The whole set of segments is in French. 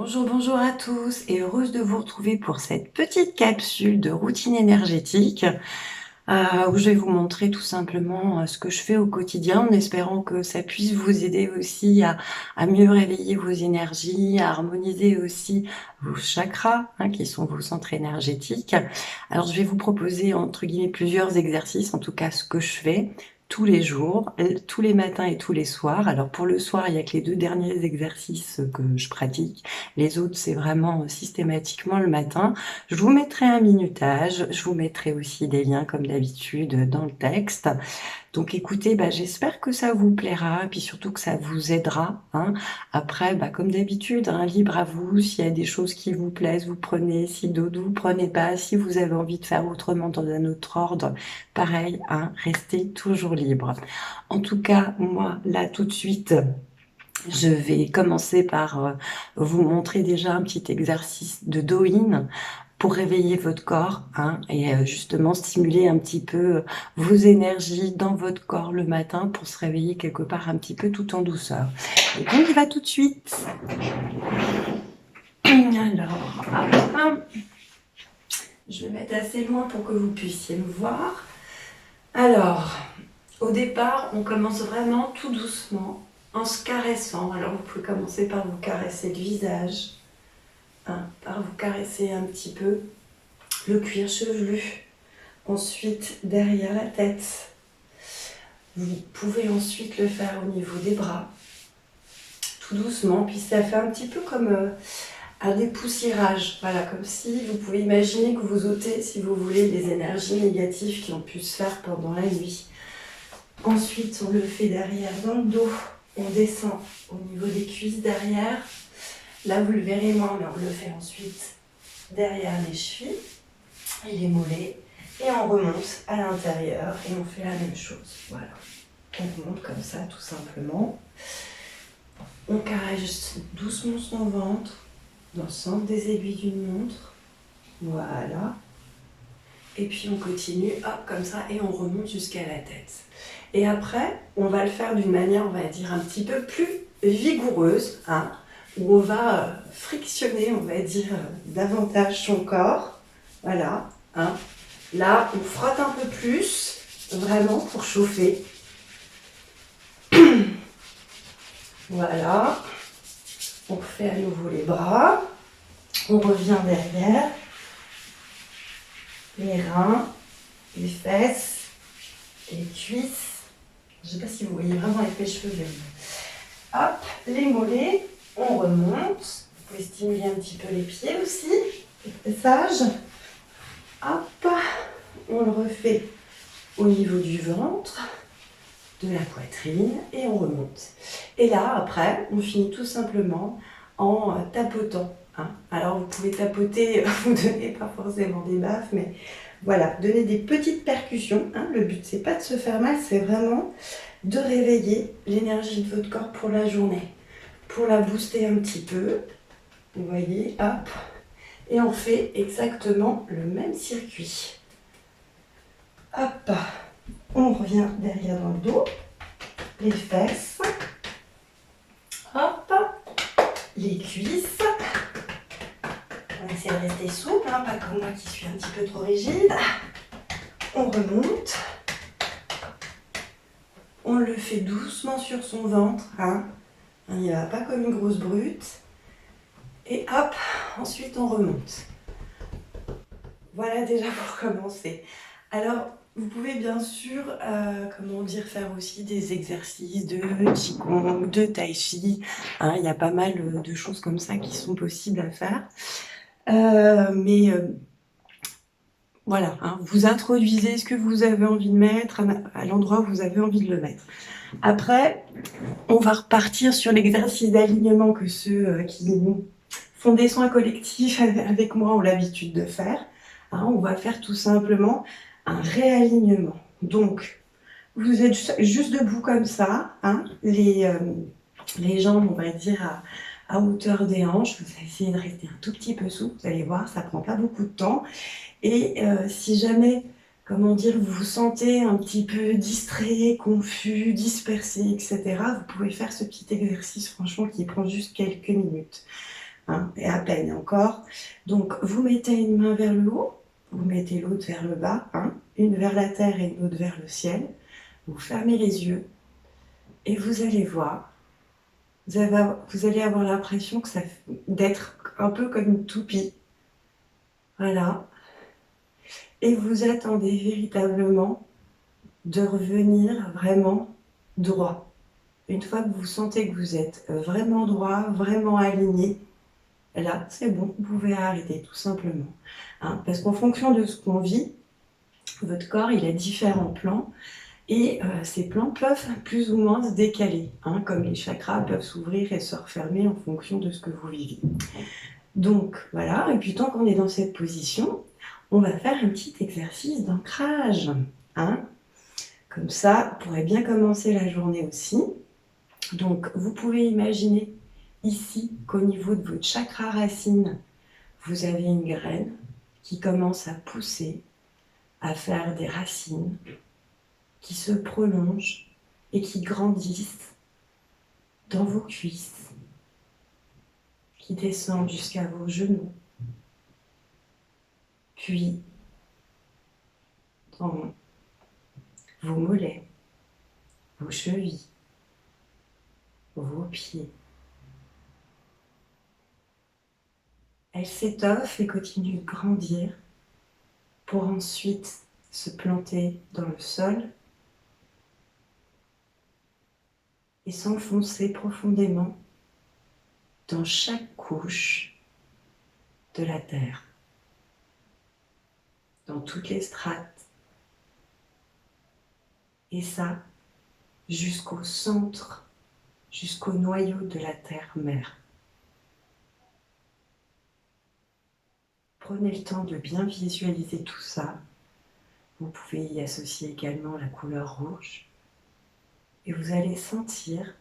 Bonjour, bonjour à tous et heureuse de vous retrouver pour cette petite capsule de routine énergétique où je vais vous montrer tout simplement ce que je fais au quotidien en espérant que ça puisse vous aider aussi à mieux réveiller vos énergies, à harmoniser aussi vos chakras qui sont vos centres énergétiques. Alors je vais vous proposer entre guillemets plusieurs exercices, en tout cas ce que je fais tous les jours, tous les matins et tous les soirs. Alors pour le soir, il y a que les 2 derniers exercices que je pratique. Les autres, c'est vraiment systématiquement le matin. Je vous mettrai un minutage, je vous mettrai aussi des liens comme d'habitude dans le texte. Donc écoutez, j'espère que ça vous plaira, puis surtout que ça vous aidera, hein. Après, comme d'habitude, libre à vous. S'il y a des choses qui vous plaisent, vous prenez. Si d'autres, vous prenez pas. Si vous avez envie de faire autrement dans un autre ordre, pareil, restez toujours libre. En tout cas, moi, là, tout de suite, je vais commencer par vous montrer déjà un petit exercice de Do-In pour réveiller votre corps et justement stimuler un petit peu vos énergies dans votre corps le matin pour se réveiller quelque part un petit peu tout en douceur. Donc on y va tout de suite. Alors, je vais mettre assez loin pour que vous puissiez me voir. Alors, au départ, on commence vraiment tout doucement en se caressant. Alors vous pouvez commencer par vous caresser le visage, par vous caresser un petit peu le cuir chevelu, ensuite derrière la tête. Vous pouvez ensuite le faire au niveau des bras, tout doucement, puis ça fait un petit peu comme un dépoussiérage, voilà, comme si vous pouvez imaginer que vous ôtez, si vous voulez, les énergies négatives qui ont pu se faire pendant la nuit. Ensuite, on le fait derrière dans le dos, on descend au niveau des cuisses derrière. Là, vous le verrez moins, mais on le fait ensuite derrière les chevilles et les mollets. Et on remonte à l'intérieur et on fait la même chose. Voilà. On remonte comme ça, tout simplement. On caresse doucement son ventre dans le centre des aiguilles d'une montre. Voilà. Et puis on continue, hop, comme ça, et on remonte jusqu'à la tête. Et après, on va le faire d'une manière, on va dire, un petit peu plus vigoureuse, où on va frictionner, on va dire, davantage son corps. Voilà. Là, on frotte un peu plus, vraiment, pour chauffer. Voilà. On fait à nouveau les bras. On revient derrière. Les reins, les fesses, les cuisses. Je ne sais pas si vous voyez vraiment avec mes cheveux. Hop, les mollets. On remonte. Vous pouvez stimuler un petit peu les pieds aussi. Les passages. Hop, on le refait au niveau du ventre, de la poitrine et on remonte. Et là, après, on finit tout simplement en tapotant. Alors, vous pouvez tapoter, vous donnez pas forcément des baffes, mais voilà, donner des petites percussions. Le but, c'est pas de se faire mal, c'est vraiment de réveiller l'énergie de votre corps pour la journée, pour la booster un petit peu. Vous voyez, hop. Et on fait exactement le même circuit. Hop, on revient derrière dans le dos, les fesses, hop, les cuisses. On essaie de rester souple, pas comme moi qui suis un petit peu trop rigide. On remonte. On le fait doucement sur son ventre. On n'y va pas comme une grosse brute. Et hop, ensuite on remonte. Voilà déjà pour commencer. Alors, vous pouvez bien sûr, faire aussi des exercices de Qigong, de Tai Chi. Il y a pas mal de choses comme ça qui sont possibles à faire. Voilà, vous introduisez ce que vous avez envie de mettre à l'endroit où vous avez envie de le mettre. Après, on va repartir sur l'exercice d'alignement que ceux qui font des soins collectifs avec moi ont l'habitude de faire. On va faire tout simplement un réalignement. Donc, vous êtes juste debout comme ça, les jambes, on va dire, à hauteur des hanches. Vous allez essayer de rester un tout petit peu souple, vous allez voir, ça prend pas beaucoup de temps. Et si jamais, vous vous sentez un petit peu distrait, confus, dispersé, etc., vous pouvez faire ce petit exercice, franchement, qui prend juste quelques minutes. hein, et à peine encore. Donc, vous mettez une main vers le haut, vous mettez l'autre vers le bas, hein, une vers la terre et une autre vers le ciel. Vous fermez les yeux et vous allez voir. Vous allez avoir l'impression d'être un peu comme une toupie. Voilà. Et vous attendez véritablement de revenir vraiment droit. Une fois que vous sentez que vous êtes vraiment droit, vraiment aligné, là, c'est bon, vous pouvez arrêter tout simplement. Hein, parce qu'en fonction de ce qu'on vit, votre corps, il a différents plans et ces plans peuvent plus ou moins se décaler, hein, comme les chakras peuvent s'ouvrir et se refermer en fonction de ce que vous vivez. Donc voilà, et puis tant qu'on est dans cette position, on va faire un petit exercice d'ancrage. Hein. Comme ça, vous pourrez bien commencer la journée aussi. Donc vous pouvez imaginer ici qu'au niveau de votre chakra racine, vous avez une graine qui commence à pousser, à faire des racines qui se prolongent et qui grandissent dans vos cuisses, qui descendent jusqu'à vos genoux, puis dans vos mollets, vos chevilles, vos pieds. Elle s'étoffe et continue de grandir pour ensuite se planter dans le sol et s'enfoncer profondément dans chaque couche de la terre, dans toutes les strates, et ça jusqu'au centre, jusqu'au noyau de la terre-mère. Prenez le temps de bien visualiser tout ça. Vous pouvez y associer également la couleur rouge. Et vous allez sentir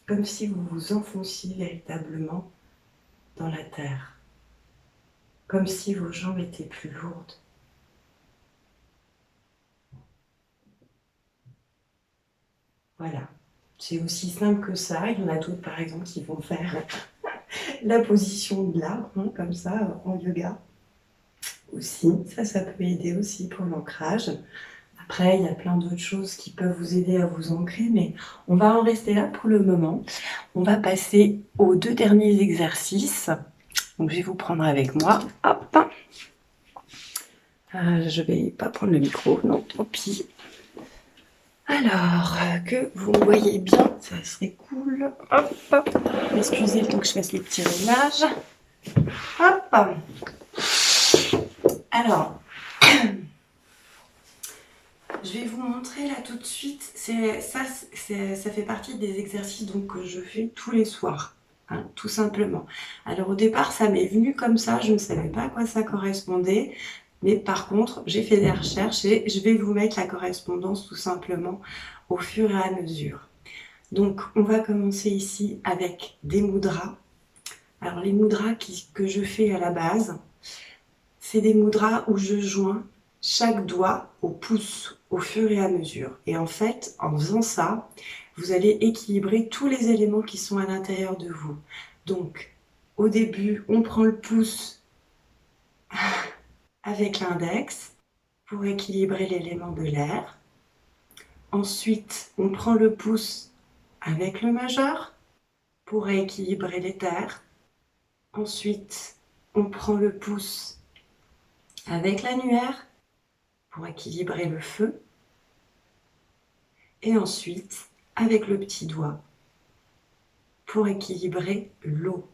comme si vous vous enfonciez véritablement dans la terre. Comme si vos jambes étaient plus lourdes. Voilà. C'est aussi simple que ça. Il y en a d'autres, par exemple, qui vont faire la position de l'arbre, hein, comme ça, en yoga. Aussi, ça peut aider aussi pour l'ancrage. Après, il y a plein d'autres choses qui peuvent vous aider à vous ancrer, mais on va en rester là pour le moment. On va passer aux 2 derniers exercices. Donc, je vais vous prendre avec moi. Hop. Je vais pas prendre le micro, non, tant pis. Alors, que vous me voyez bien, ça serait cool. Hop. Excusez le temps que je fasse les petits réglages. Hop. Alors, je vais vous montrer là tout de suite. Ça fait partie des exercices donc, que je fais tous les soirs, hein, tout simplement. Alors au départ, ça m'est venu comme ça, je ne savais pas à quoi ça correspondait. Mais par contre, j'ai fait des recherches et je vais vous mettre la correspondance tout simplement au fur et à mesure. Donc, on va commencer ici avec des mudras. Alors, les mudras que je fais à la base, c'est des mudras où je joins chaque doigt au pouce au fur et à mesure. Et en fait, en faisant ça, vous allez équilibrer tous les éléments qui sont à l'intérieur de vous. Donc, au début, on prend le pouce avec l'index pour équilibrer l'élément de l'air. Ensuite, on prend le pouce avec le majeur pour équilibrer les terres. Ensuite, on prend le pouce avec l'annulaire pour équilibrer le feu. Et ensuite, avec le petit doigt pour équilibrer l'eau.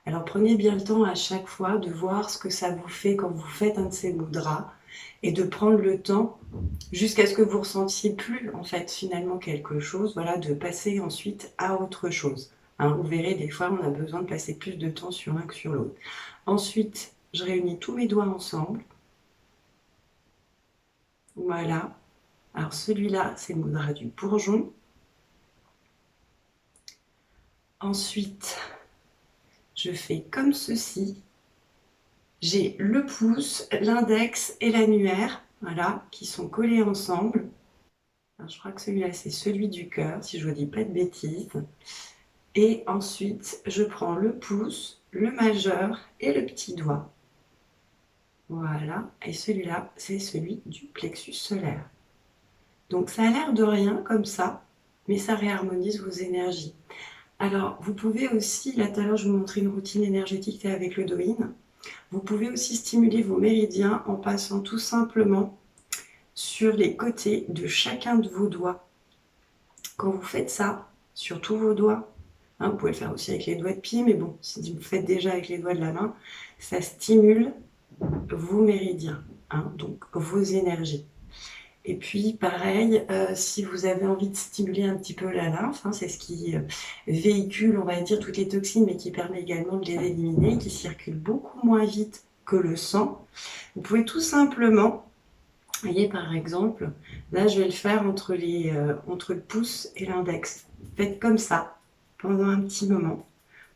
Alors prenez bien le temps à chaque fois de voir ce que ça vous fait quand vous faites un de ces mudras et de prendre le temps jusqu'à ce que vous ressentiez plus en fait finalement quelque chose, voilà, de passer ensuite à autre chose. Hein, vous verrez, des fois on a besoin de passer plus de temps sur l'un que sur l'autre. Ensuite, je réunis tous mes doigts ensemble. Voilà. Alors celui-là, c'est le mudra du bourgeon. Ensuite, je fais comme ceci. J'ai le pouce, l'index et l'annulaire, voilà, qui sont collés ensemble. Alors, je crois que celui-là, c'est celui du cœur, si je ne vous dis pas de bêtises. Et ensuite, je prends le pouce, le majeur et le petit doigt. Voilà, et celui-là, c'est celui du plexus solaire. Donc ça a l'air de rien comme ça, mais ça réharmonise vos énergies. Alors, vous pouvez aussi, là tout à l'heure je vous montrais une routine énergétique avec le Douyin. Vous pouvez aussi stimuler vos méridiens en passant tout simplement sur les côtés de chacun de vos doigts. Quand vous faites ça, sur tous vos doigts, hein, vous pouvez le faire aussi avec les doigts de pied, mais bon, si vous le faites déjà avec les doigts de la main, ça stimule vos méridiens, hein, donc vos énergies. Et puis pareil, si vous avez envie de stimuler un petit peu la lymphe, hein, c'est ce qui véhicule, on va dire, toutes les toxines, mais qui permet également de les éliminer, qui circulent beaucoup moins vite que le sang. Vous pouvez tout simplement, vous voyez par exemple, là je vais le faire entre le pouce et l'index. Faites comme ça pendant un petit moment,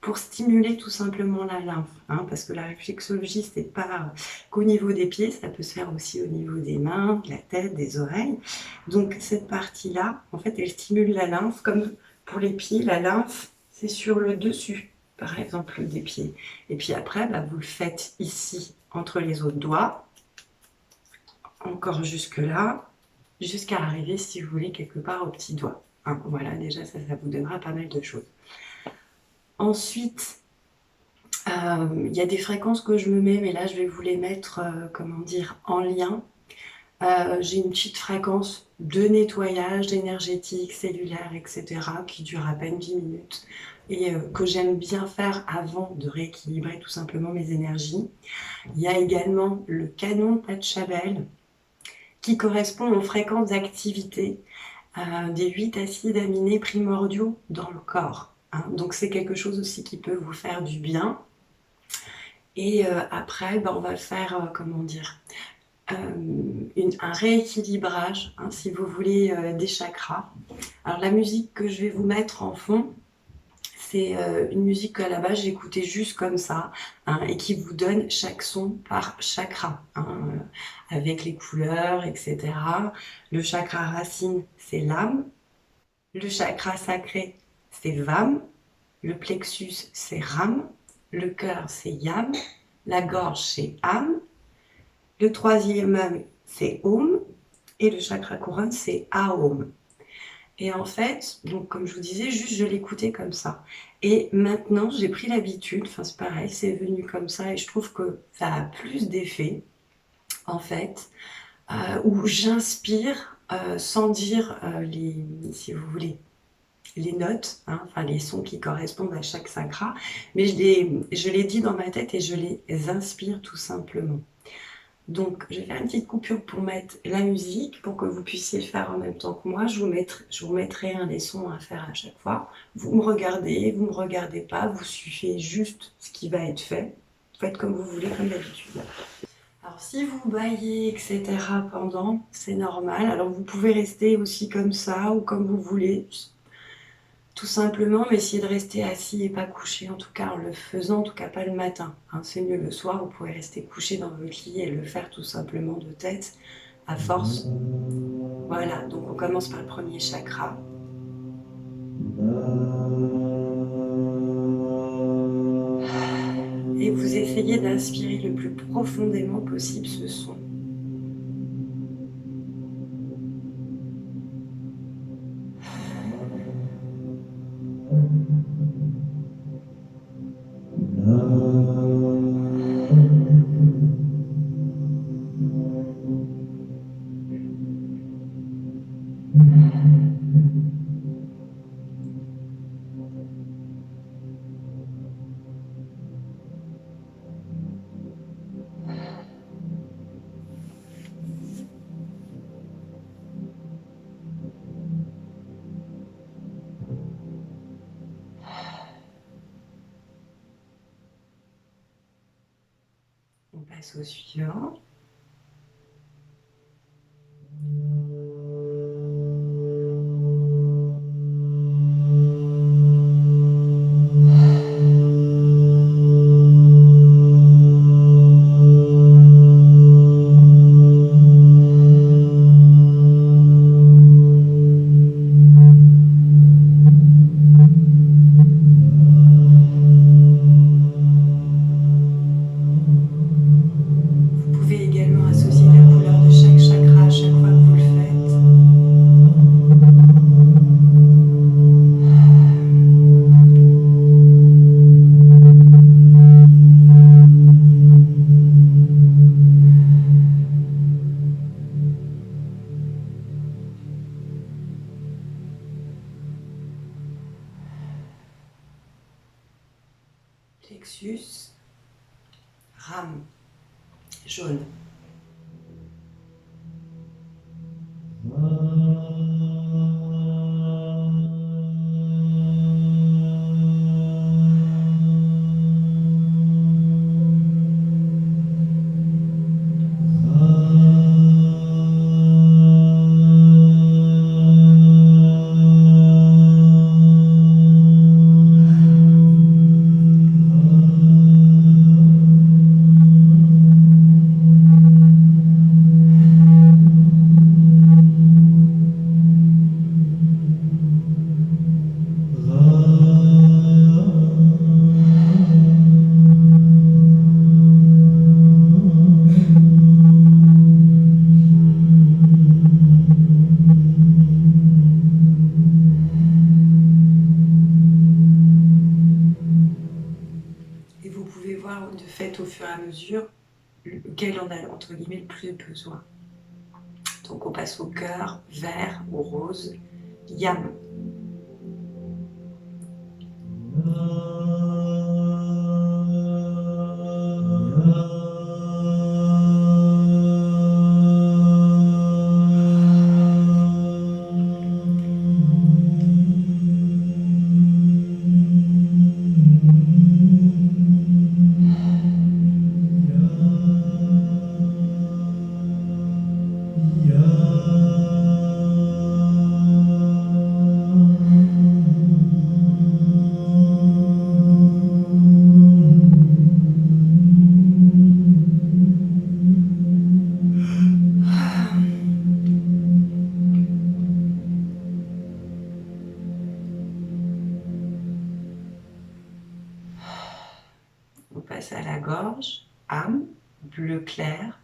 pour stimuler tout simplement la lymphe, hein, parce que la réflexologie, c'est pas qu'au niveau des pieds, ça peut se faire aussi au niveau des mains, de la tête, des oreilles. Donc cette partie-là, en fait, elle stimule la lymphe, comme pour les pieds, la lymphe, c'est sur le dessus, par exemple, des pieds. Et puis après, bah, vous le faites ici, entre les autres doigts, encore jusque-là, jusqu'à arriver, si vous voulez, quelque part au petit doigt. Hein, voilà, déjà, ça vous donnera pas mal de choses. Ensuite, il y a des fréquences que je me mets, mais là je vais vous les mettre, comment dire, en lien. J'ai une petite fréquence de nettoyage énergétique, cellulaire, etc. qui dure à peine 10 minutes et que j'aime bien faire avant de rééquilibrer tout simplement mes énergies. Il y a également le canon Pachelbel qui correspond aux fréquences d'activité des 8 acides aminés primordiaux dans le corps. Hein. Donc c'est quelque chose aussi qui peut vous faire du bien. Et après, on va faire, comment dire, un rééquilibrage, hein, si vous voulez, des chakras. Alors la musique que je vais vous mettre en fond, c'est une musique qu'à la base j'écoutais juste comme ça, hein, et qui vous donne chaque son par chakra, hein, avec les couleurs, etc. Le chakra racine, c'est l'âme. Le chakra sacré, c'est Vam. Le plexus, c'est Ram. Le cœur, c'est Yam. La gorge, c'est Am. Le troisième œil, c'est Om. Et le chakra couronne, c'est Aom. Et en fait, donc comme je vous disais, juste je l'écoutais comme ça. Et maintenant, j'ai pris l'habitude, enfin c'est pareil, c'est venu comme ça et je trouve que ça a plus d'effet, en fait, où j'inspire sans dire si vous voulez, les notes, hein, enfin les sons qui correspondent à chaque chakra, mais je les dis dans ma tête et je les inspire tout simplement. Donc, je vais faire une petite coupure pour mettre la musique, pour que vous puissiez le faire en même temps que moi. Je vous mettrai un des sons à faire à chaque fois. Vous me regardez pas, vous suivez juste ce qui va être fait. Faites comme vous voulez, comme d'habitude. Alors, si vous baillez, etc. pendant, c'est normal. Alors, vous pouvez rester aussi comme ça ou comme vous voulez. Tout simplement, mais essayez de rester assis et pas couché, en tout cas en le faisant, en tout cas pas le matin. Hein, c'est mieux le soir, vous pouvez rester couché dans votre lit et le faire tout simplement de tête, à force. Voilà, donc on commence par le premier chakra. Et vous essayez d'inspirer le plus profondément possible ce son. On passe au suivant. plexus, rame, jaune. De fait, au fur et à mesure, lequel on a entre guillemets le plus besoin. Donc on passe au cœur, vert, au rose, yam. On passe à la gorge, âme, bleu clair.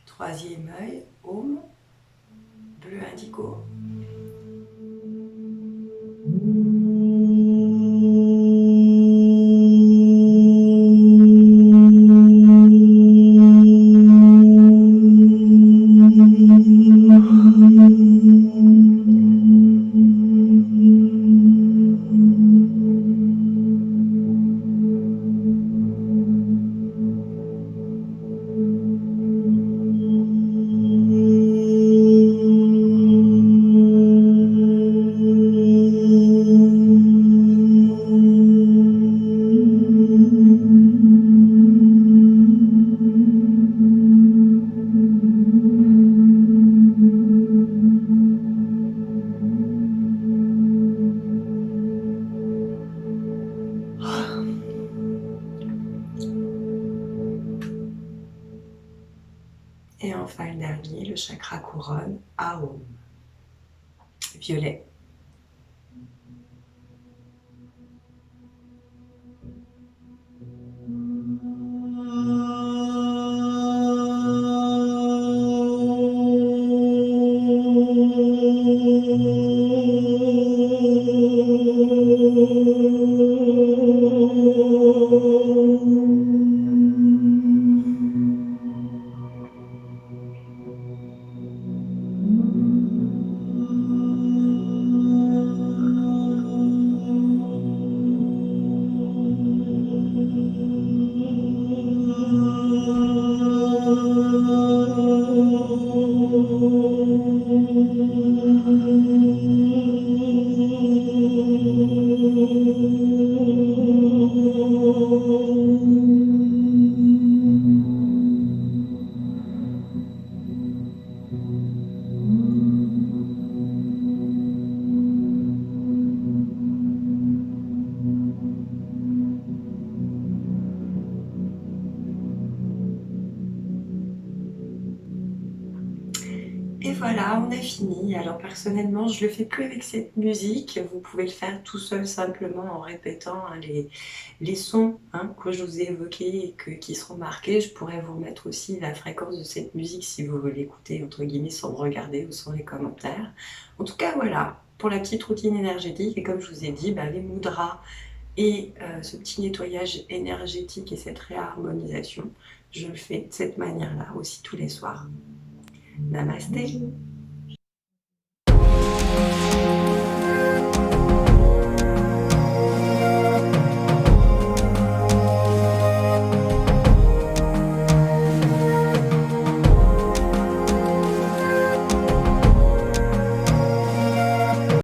Troisième œil, aume, bleu indigo. Et enfin le dernier, le chakra couronne, Aum, violet. Et voilà, on a fini. Alors personnellement, je le fais plus avec cette musique. Vous pouvez le faire tout seul simplement en répétant les sons que je vous ai évoqués et qui seront marqués. Je pourrais vous remettre aussi la fréquence de cette musique si vous voulez l'écouter entre guillemets sans me regarder ou sans les commentaires. En tout cas, voilà, pour la petite routine énergétique. Et comme je vous ai dit, les mudras et ce petit nettoyage énergétique et cette réharmonisation, je le fais de cette manière-là aussi tous les soirs. Namasté.